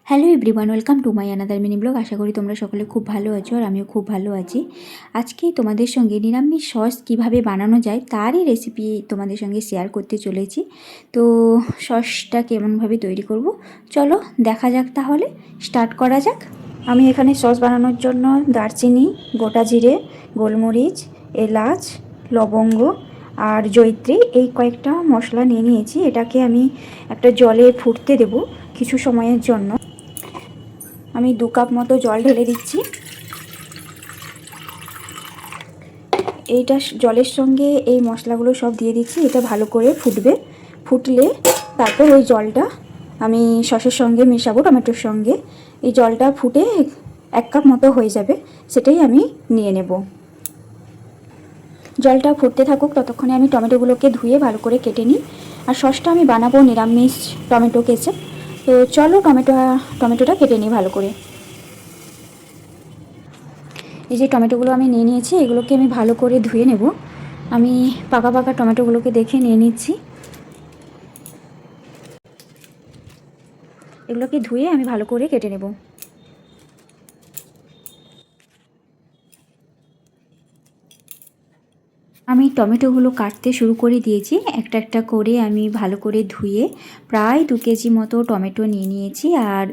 Hello everyone, welcome to my another mini blog. আশা করি তোমরা সকলে খুব ভালো আছো আর আমিও খুব ভালো আছি। আজকে তোমাদের সঙ্গে নিরামিষ সস কীভাবে বানানো যায় তারই রেসিপি তোমাদের সঙ্গে শেয়ার করতে চলেছি। তো সসটা কেমনভাবে তৈরি করব চলো দেখা যাক, তাহলে স্টার্ট করা যাক। আমি এখানে সস বানানোর জন্য দারচিনি, গোটা জিরে, গোলমরিচ, এলাচ, লবঙ্গ আর জয়িত্রী এই কয়েকটা মশলা নিয়ে নিয়েছি। এটাকে আমি একটা জলে ফুটতে দেব কিছু সময়ের জন্য। আমি 2 কাপ মতো জল ঢেলে দিচ্ছি। এইটা জলের সঙ্গে এই মশলাগুলো সব দিয়ে দিচ্ছি। এটা ভালো করে ফুটবে। ফুটলে তারপর ওই জলটা আমি সসের সঙ্গে মেশাবো, টমেটোর সঙ্গে। এই জলটা ফুটে 1 কাপ মতো হয়ে যাবে, সেটাই আমি নিয়ে নেব। জলটা ফুটতে থাকুক, ততক্ষণে আমি টমেটোগুলোকে ধুয়ে ভালো করে কেটে নিই। আর সসটা আমি বানাবো নিরামিষ টমেটো কেচাপ। তো চলো টমেটোটা কেটে নিই ভালো করে। এই যে টমেটোগুলো আমি নিয়ে নিয়েছি, এগুলোকে আমি ভালো করে ধুয়ে নেব। আমি পাকা পাকা টমেটোগুলোকে দেখে নিয়ে নিচ্ছি। এগুলোকে ধুয়ে আমি ভালো করে কেটে নেব। আমি টমেটোগুলো কাটতে শুরু করে দিয়েছি। একটা একটা করে আমি ভালো করে ধুয়ে প্রায় 2 কেজি মতো টমেটো নিয়ে নিয়েছি। আর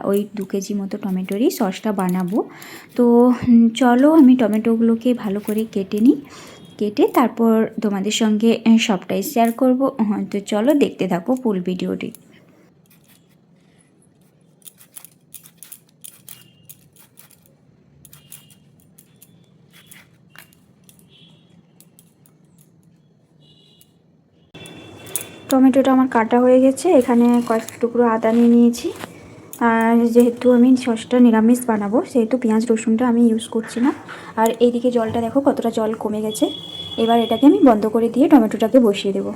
ওই 2 কেজি মতো টমেটোরই সসটা বানাবো। তো চলো আমি টমেটোগুলোকে ভালো করে কেটে নিই। কেটে তারপর তোমাদের সঙ্গে সবটাই শেয়ার করব। তো চলো দেখতে থাকো ফুল ভিডিওটি। টমেটোটা আমার কাটা হয়ে গেছে। এখানে কয়েক টুকরো আদা নিয়ে নিয়েছি। আর যেহেতু আমি সসটা নিরামিষ বানাবো, সেহেতু পেঁয়াজ রসুনটা আমি ইউজ করছি না। আর এইদিকে জলটা দেখো কতটা জল কমে গেছে। এবার এটাকে আমি বন্ধ করে দিয়ে টমেটোটাকে বসিয়ে দেব।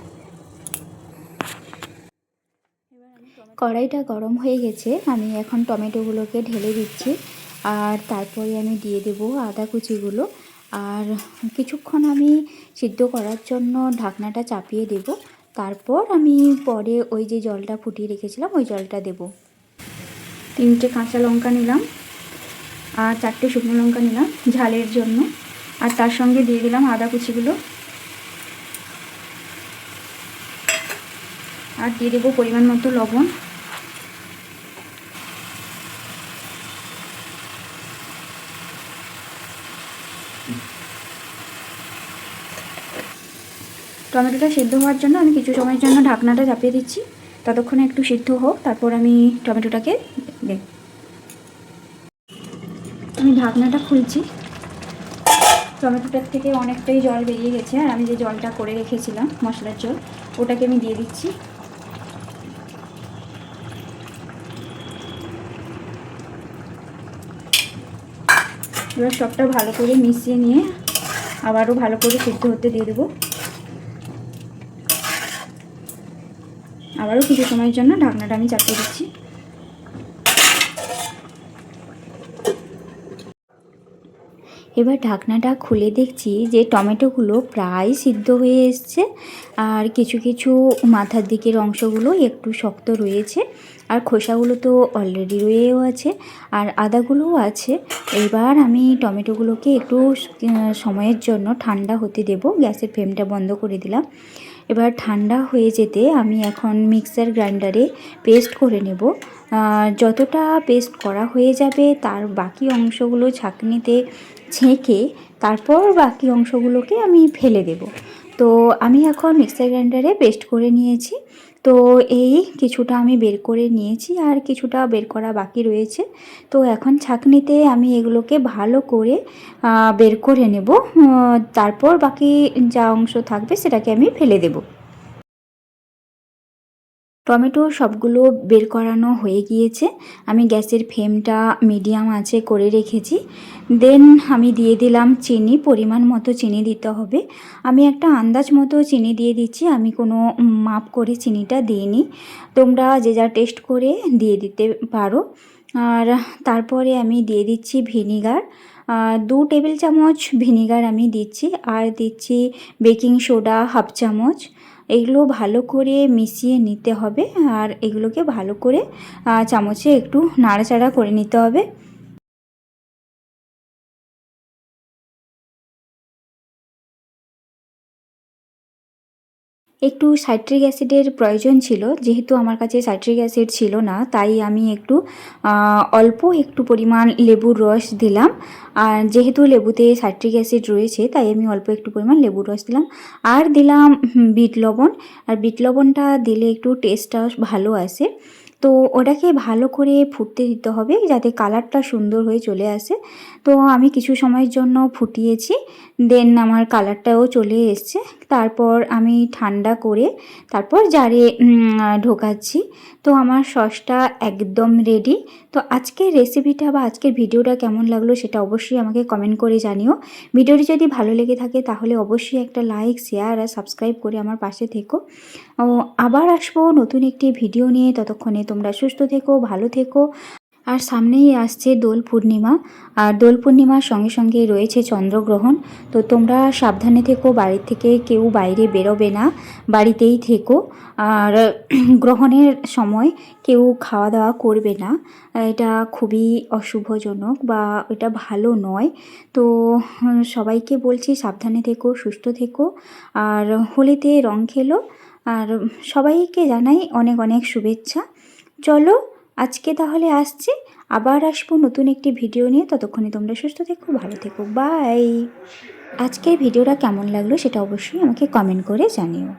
কড়াইটা গরম হয়ে গেছে, আমি এখন টমেটোগুলোকে ঢেলে দিচ্ছি। আর তারপরে আমি দিয়ে দেব আদা কুচিগুলো। আর কিছুক্ষণ আমি সিদ্ধ করার জন্য ঢাকনাটা চাপিয়ে দেব। তারপর আমি পরে ওই যে জলটা ফুটিয়ে রেখেছিলাম ওই জলটা দেব। 3টে কাঁচা লঙ্কা নিলাম আর 4টে শুকনো লঙ্কা নিলাম ঝালের জন্য। আর তার সঙ্গে দিয়ে দিলাম আদা কুচিগুলো। আর দিয়ে দেবো পরিমাণ মতো লবণ। টমেটোটা সিদ্ধ হওয়ার জন্য আমি কিছু সময়ের জন্য ঢাকনাটা চাপিয়ে দিচ্ছি। ততক্ষণে একটু সিদ্ধ হোক, তারপর আমি টমেটোটাকে আমি ঢাকনাটা খুলছি। টমেটোটার থেকে অনেকটাই জল বেরিয়ে গেছে। আর আমি যে জলটা করে রেখেছিলাম মশলার জল, ওটাকে আমি দিয়ে দিচ্ছি। এবার সবটা ভালো করে মিশিয়ে নিয়ে আবারও ভালো করে সিদ্ধ হতে দিয়ে দেবো। আবারও কিছু সময়ের জন্য ঢাকনাটা আমি চাপিয়ে দিচ্ছি। এবার ঢাকনাটা খুলে দেখছি যে টমেটোগুলো প্রায় সিদ্ধ হয়ে এসছে। আর কিছু কিছু মাথার দিকের অংশগুলো একটু শক্ত রয়েছে। আর খোসাগুলো তো অলরেডি রয়েও আছে, আর আদাগুলোও আছে। এবার আমি টমেটোগুলোকে একটু সময়ের জন্য ঠান্ডা হতে দেব। গ্যাসের ফ্লেমটা বন্ধ করে দিলাম। এবার ঠান্ডা হয়ে যেতে আমি এখন মিক্সার গ্রাইন্ডারে পেস্ট করে নেব। যতটা পেস্ট করা হয়ে যাবে তার বাকি অংশগুলো ছাঁকনিতে ছেঁকে তারপর বাকি অংশগুলোকে আমি ফেলে দেব। তো আমি এখন মিক্সার গ্রাইন্ডারে পেস্ট করে নিয়েছি। তো এই কিছুটা আমি বের করে নিয়েছি আর কিছুটা বের করা বাকি রয়েছে। তো এখন ছাঁকনিতে আমি এগুলোকে ভালো করে বের করে নেব। তারপর বাকি যা অংশ থাকবে সেটাকে আমি ফেলে দেব। টমেটো সবগুলো বের করানো হয়ে গিয়েছে। আমি গ্যাসের ফ্লেমটা মিডিয়াম আঁচে করে রেখেছি। দেন আমি দিয়ে দিলাম চিনি। পরিমাণ মতো চিনি দিতে হবে। আমি একটা আন্দাজ মতো চিনি দিয়ে দিচ্ছি, আমি কোনো মাপ করে চিনিটা দিইনি। তোমরা যে যা টেস্ট করে দিয়ে দিতে পারো। আর তারপরে আমি দিয়ে দিচ্ছি ভিনিগার। 2 টেবিল চামচ ভিনিগার আমি দিচ্ছি। আর দিচ্ছি বেকিং সোডা 1/2 চামচ। এগুলো ভালো করে মিশিয়ে নিতে হবে আর এগুলোকে ভালো করে চামচে একটু নাড়াচাড়া করে নিতে হবে। একটু সাইট্রিক অ্যাসিডের প্রয়োজন ছিল, যেহেতু আমার কাছে সাইট্রিক অ্যাসিড ছিল না তাই আমি একটু অল্প একটু পরিমাণ লেবুর রস দিলাম। আর যেহেতু লেবুতে সাইট্রিক অ্যাসিড রয়েছে তাই আমি অল্প একটু পরিমাণ লেবুর রস দিলাম। আর দিলাম বিট লবণ। আর বিট লবণটা দিলে একটু টেস্টটা ভালো আসে। তো ওটাকে ভালো করে ফুটতে দিতে হবে যাতে কালারটা সুন্দর হয়ে চলে আসে। তো আমি কিছু সময়ের জন্য ফুটিয়েছি, দেন আমার কালারটাও চলে এসছে। তারপর আমি ঠান্ডা করে তারপর জারে ঢোকাচ্ছি। তো আমার সসটা একদম রেডি। তো আজকের রেসিপিটা বা আজকের ভিডিওটা কেমন লাগলো সেটা অবশ্যই আমাকে কমেন্ট করে জানিও। ভিডিওটি যদি ভালো লেগে থাকে তাহলে অবশ্যই একটা লাইক, শেয়ার আর সাবস্ক্রাইব করে আমার পাশে থেকো। আবার আসবো নতুন একটি ভিডিও নিয়ে। ততক্ষণে তোমরা সুস্থ থেকো, ভালো থেকো। আর সামনেই আসছে দোল পূর্ণিমা। আর দোল পূর্ণিমার সঙ্গে সঙ্গে রয়েছে চন্দ্রগ্রহণ। তো তোমরা সাবধানে থেকো, বাড়ির থেকে কেউ বাইরে বেরোবে না, বাড়িতেই থেকো। আর গ্রহণের সময় কেউ খাওয়া দাওয়া করবে না, এটা খুবই অশুভজনক বা এটা ভালো নয়। তো সবাইকে বলছি সাবধানে থেকো, সুস্থ থেকো আর হোলিতে রং খেলো। আর সবাইকে জানাই অনেক অনেক শুভেচ্ছা। চলো আজকে তাহলে আসছি, আবার আসবো নতুন একটি ভিডিও নিয়ে। ততক্ষণে তোমরা সুস্থ থেকো, ভালো থেকো, বাই। আজকের ভিডিওটা কেমন লাগলো সেটা অবশ্যই আমাকে কমেন্ট করে জানিও।